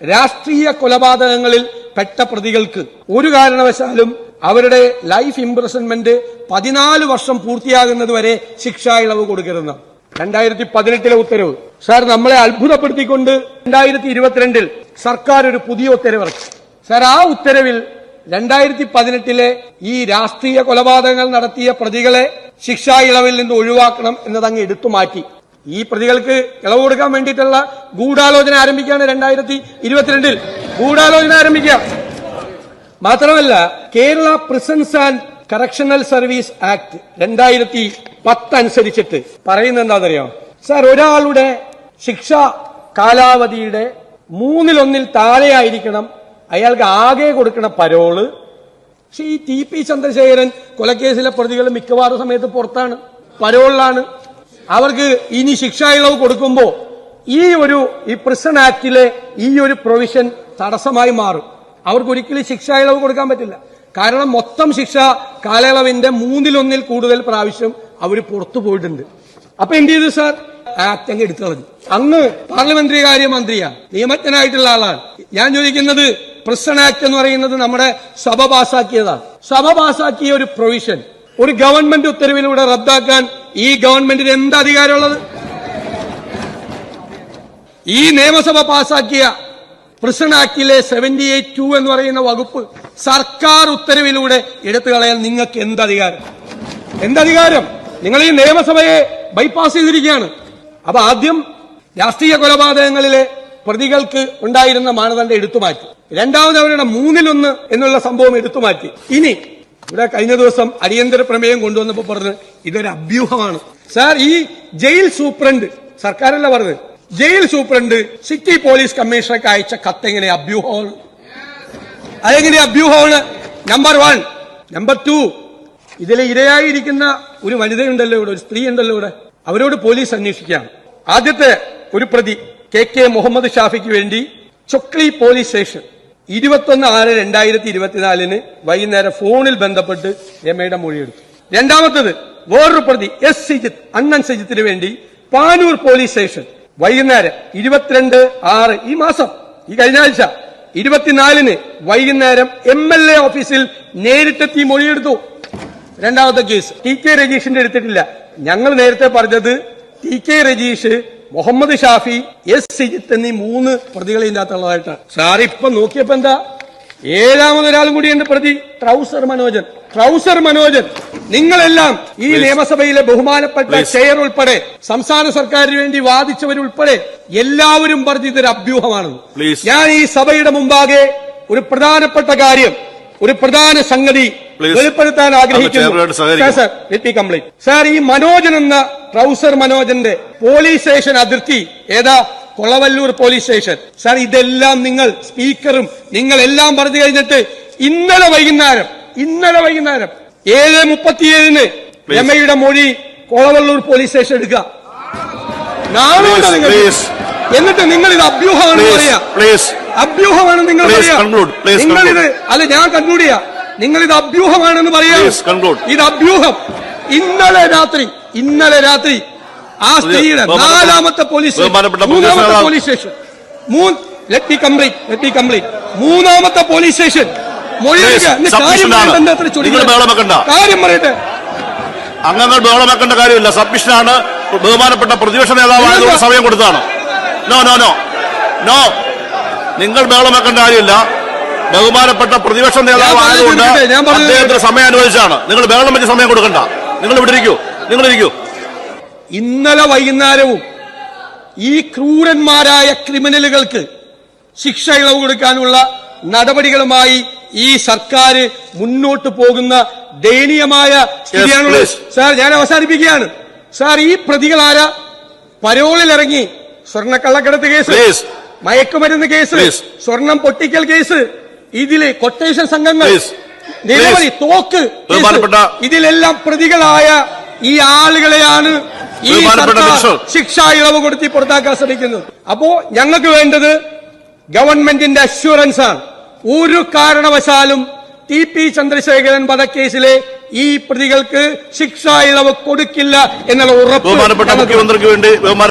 രാഷ്ട്രീയ കൊലപാതകങ്ങളിൽ പെട്ട പ്രതികൾക്ക് ഒരു കാരണവശാലും അവരുടെ ലൈഫ് ഇംപ്രിസൺമെന്റ് 14 വർഷം പൂർത്തിയാകുന്നതുവരെ ശിക്ഷാ ഇളവ് കൊടുക്കരുതെന്ന് 2018 ഉത്തരവ്. സാർ, നമ്മളെ അത്ഭുതപ്പെടുത്തിക്കൊണ്ട് 2022 സർക്കാർ ഒരു പുതിയ ഉത്തരവിറക്കി. സാർ, ആ ഉത്തരവിൽ 2018 ഈ രാഷ്ട്രീയ കൊലപാതകങ്ങൾ നടത്തിയ പ്രതികളെ ശിക്ഷാ ഇളവിൽ നിന്ന് ഒഴിവാക്കണം എന്നതങ്ങ് എടുത്തു മാറ്റി. ഈ പ്രതികൾക്ക് ഇളവ് കൊടുക്കാൻ വേണ്ടിയിട്ടുള്ള ഗൂഢാലോചന ആരംഭിക്കുകയാണ് 2022 ഗൂഢാലോചന ആരംഭിക്കുക. മാത്രമല്ല, Kerala prisons and correctional service act 2010 അനുസരിച്ചിട്ട് പറയുന്നത് എന്താണെന്നറിയാം സാർ? ഒരാളുടെ ശിക്ഷാ കാലാവധിയുടെ 1/3 താഴെയായിരിക്കണം അയാൾക്ക് ആകെ കൊടുക്കുന്ന പരോള്. പക്ഷെ ഈ TP ചന്ദ്രശേഖരൻ കൊലക്കേസിലെ പ്രതികൾ മിക്കവാറും സമയത്ത് പുറത്താണ്, പരോളിലാണ്. അവർക്ക് ഇനി ശിക്ഷാ ഇളവ് കൊടുക്കുമ്പോൾ ഈ പ്രിസൺ ആക്ടിലെ ഈ ഒരു പ്രൊവിഷൻ തടസ്സമായി മാറും. അവർക്ക് ഒരിക്കലും ശിക്ഷാ ഇളവ് കൊടുക്കാൻ പറ്റില്ല. കാരണം മൊത്തം ശിക്ഷാ കാലയളവിന്റെ 1/3 കൂടുതൽ പ്രാവശ്യം അവർ പുറത്തു പോയിട്ടുണ്ട്. അപ്പൊ എന്ത് ചെയ്തു സാർ? ആക്ട് അങ്ങ് എടുത്തു കളഞ്ഞു. അങ്ങ് പാർലമെന്ററി കാര്യ മന്ത്രിയാണ്, നിയമജ്ഞനായിട്ടുള്ള ആളാണ്. ഞാൻ ചോദിക്കുന്നത്, പ്രിസൺ ആക്ട് എന്ന് പറയുന്നത് നമ്മുടെ സഭ പാസാക്കിയതാണ്. സഭ പാസാക്കിയ ഒരു പ്രൊവിഷൻ ഒരു ഗവൺമെന്റ് ഉത്തരവിലൂടെ റദ്ദാക്കാൻ ഈ ഗവൺമെന്റിന് എന്ത് അധികാരമുള്ളത്? ഈ നിയമസഭ പാസാക്കിയ പ്രിസൺ ആക്ടിലെ 78(2) എന്ന് പറയുന്ന വകുപ്പ് സർക്കാർ ഉത്തരവിലൂടെ എടുത്തു കളയാൻ നിങ്ങൾക്ക് എന്തധികാരം? നിങ്ങൾ ഈ നിയമസഭയെ ബൈപ്പാസ് ചെയ്തിരിക്കുകയാണ്. അപ്പൊ ആദ്യം രാഷ്ട്രീയ കൊലപാതകങ്ങളിലെ പ്രതികൾക്ക് ഉണ്ടായിരുന്ന മാനദണ്ഡം എടുത്തുമാറ്റി. രണ്ടാമത് അവരുടെ 1/3 എന്നുള്ള സംഭവം എടുത്തുമാറ്റി. ഇനി ഇവിടെ കഴിഞ്ഞ ദിവസം അടിയന്തര പ്രമേയം കൊണ്ടുവന്നപ്പോൾ പറഞ്ഞ് ഇതൊരു അഭ്യൂഹമാണ്. സാർ, ഈ ജയിൽ സൂപ്രണ്ട്, സർക്കാരല്ല പറഞ്ഞത്, ജയിൽ സൂപ്രണ്ട് സിറ്റി പോലീസ് കമ്മീഷണർക്ക് അയച്ച കത്ത് എങ്ങനെ അഭ്യൂഹമാണ്? അതെങ്ങനെ അഭ്യൂഹമാണ്? നമ്പർ 1. നമ്പർ 2, ഇതിലെ ഇരയായിരിക്കുന്ന ഒരു വനിതയുണ്ടല്ലോ ഇവിടെ, ഒരു സ്ത്രീ ഉണ്ടല്ലോ ഇവിടെ, അവരോട് പോലീസ് അന്വേഷിക്കുകയാണ്. ആദ്യത്തെ ഒരു പ്രതി KK മുഹമ്മദ് ഷാഫിക്ക് വേണ്ടി ചൊക്ലി പോലീസ് സ്റ്റേഷൻ 21/6/2024 വൈകുന്നേരം ഫോണിൽ ബന്ധപ്പെട്ട് രമയുടെ മൊഴിയെടുത്തു. രണ്ടാമത്തത് വേറൊരു പ്രതി S. സിജിത്ത്, അണ്ണൻ സിജിത്തിന് വേണ്ടി പാനൂർ പോലീസ് സ്റ്റേഷൻ വൈകുന്നേരം 22/6 ഈ മാസം, ഈ കഴിഞ്ഞ ആഴ്ച 24 വൈകുന്നേരം MLA ഓഫീസിൽ നേരിട്ടെത്തി മൊഴിയെടുത്തു. രണ്ടാമത്തെ കേസ് TK രജീഷിന്റെ എടുത്തിട്ടില്ല. ഞങ്ങൾ നേരത്തെ പറഞ്ഞത് TK രജീഷ്, മുഹമ്മദ് ഷാഫി, S. സിജിത്ത് എന്നീ 3 പ്രതികളെ ഇതിനകത്തുള്ളതായിട്ടാണ്. സാർ, ഇപ്പൊ നോക്കിയപ്പോ എന്താ, 7ാമതൊരാളും കൂടിയുണ്ട് പ്രതി, ട്രൗസർ മനോജൻ. നിങ്ങളെല്ലാം ഈ നിയമസഭയിലെ ബഹുമാനപ്പെട്ട ചെയർ ഉൾപ്പെടെ സംസ്ഥാന സർക്കാരിന് വേണ്ടി വാദിച്ചവരുൾപ്പെടെ എല്ലാവരും പറഞ്ഞ് ഇതൊരു അഭ്യൂഹമാണെന്ന്. ഞാൻ ഈ സഭയുടെ മുമ്പാകെ ഒരു പ്രധാനപ്പെട്ട കാര്യം, ഒരു പ്രധാന സംഗതി വെളിപ്പെടുത്താൻ ആഗ്രഹിക്കുന്നു. സാർ, ഈ മനോജൻ എന്ന ട്രൗസർ മനോജന്റെ പോലീസ് സ്റ്റേഷൻ അതിർത്തി ഏതാ? Kolavallur police station. സാർ, ഇതെല്ലാം നിങ്ങൾ സ്പീക്കറും നിങ്ങളെല്ലാം പറഞ്ഞു കഴിഞ്ഞിട്ട് ഇന്നലെ വൈകുന്നേരം 7:37 രമയുടെ മൊഴി കൊളവല്ലൂർ പോലീസ് സ്റ്റേഷൻ എടുക്കുക. നാളെ നിങ്ങൾ എന്നിട്ട് നിങ്ങൾ ഇത് അഭ്യൂഹമാണെന്ന് പറയാ, അഭ്യൂഹമാണെന്ന് നിങ്ങൾ പറയാ. നിങ്ങളിത് അല്ല, ഞാൻ കൺക്ലൂഡ് ചെയ്യാം. നിങ്ങൾ ഇത് അഭ്യൂഹമാണെന്ന് പറയാം. ഇത് അഭ്യൂഹം. ഇന്നലെ രാത്രി ആ സ്ത്രീയുടെ 4ാമത്തെ police station, let me complete 3ാമത്തെ പോലീസ് സ്റ്റേഷൻ കാര്യം പറയട്ടെ. അംഗങ്ങൾ ബഹളമാക്കേണ്ട കാര്യമില്ല, സബ്മിഷനാണ്. ബഹുമാനപ്പെട്ട പ്രതിപക്ഷ നേതാവായതുകൊണ്ട് സമയം കൊടുത്താണ്. നോ, നിങ്ങൾ ബഹളമാക്കേണ്ട കാര്യമില്ല. ബഹുമാനപ്പെട്ട പ്രതിപക്ഷ നേതാവായതുകൊണ്ട് അദ്ദേഹത്തിന് സമയം അനുവദിച്ചാണ്. നിങ്ങൾ ബഹളം വെച്ച് സമയം കൊടുക്കണ്ട. നിങ്ങൾ ഇവിടെ ഇരിക്കൂ. ഇന്നലെ വൈകുന്നേരവും ഈ ക്രൂരന്മാരായ ക്രിമിനലുകൾക്ക് ശിക്ഷ ഇളവ് കൊടുക്കാനുള്ള നടപടികളുമായി ഈ സർക്കാർ മുന്നോട്ട് പോകുന്ന ദയനീയമായ സ്ഥിതിയാണുള്ളത്. സാർ, ഞാൻ അവസാനിപ്പിക്കുകയാണ്. സാർ, ഈ പ്രതികളാരാ? പരോളിലിറങ്ങി സ്വർണ്ണക്കള്ളക്കടത്ത് കേസ്, മയക്കുമരുന്ന് കേസ്, സ്വർണം പൊട്ടിക്കൽ കേസ്, ഇതിലെ കൊട്ടേഷൻ സംഘങ്ങൾ, നിരവധി തോക്ക് കേസ്, ഇതിലെല്ലാം പ്രതികളായ ഈ ആളുകളെയാണ് ഈ സർക്കാർ ശിക്ഷാ ഇളവ് കൊടുത്തി പുറത്താക്കാൻ ശ്രമിക്കുന്നത്. അപ്പോ ഞങ്ങൾക്ക് വേണ്ടത് ഗവൺമെന്റിന്റെ അഷ്വറൻസ് ആണ്. ഒരു കാരണവശാലും TP ചന്ദ്രശേഖരൻ വധക്കേസിലെ ഈ പ്രതികൾക്ക് ശിക്ഷാ ഇളവ് കൊടുക്കില്ല എന്നുള്ള ഉറപ്പ്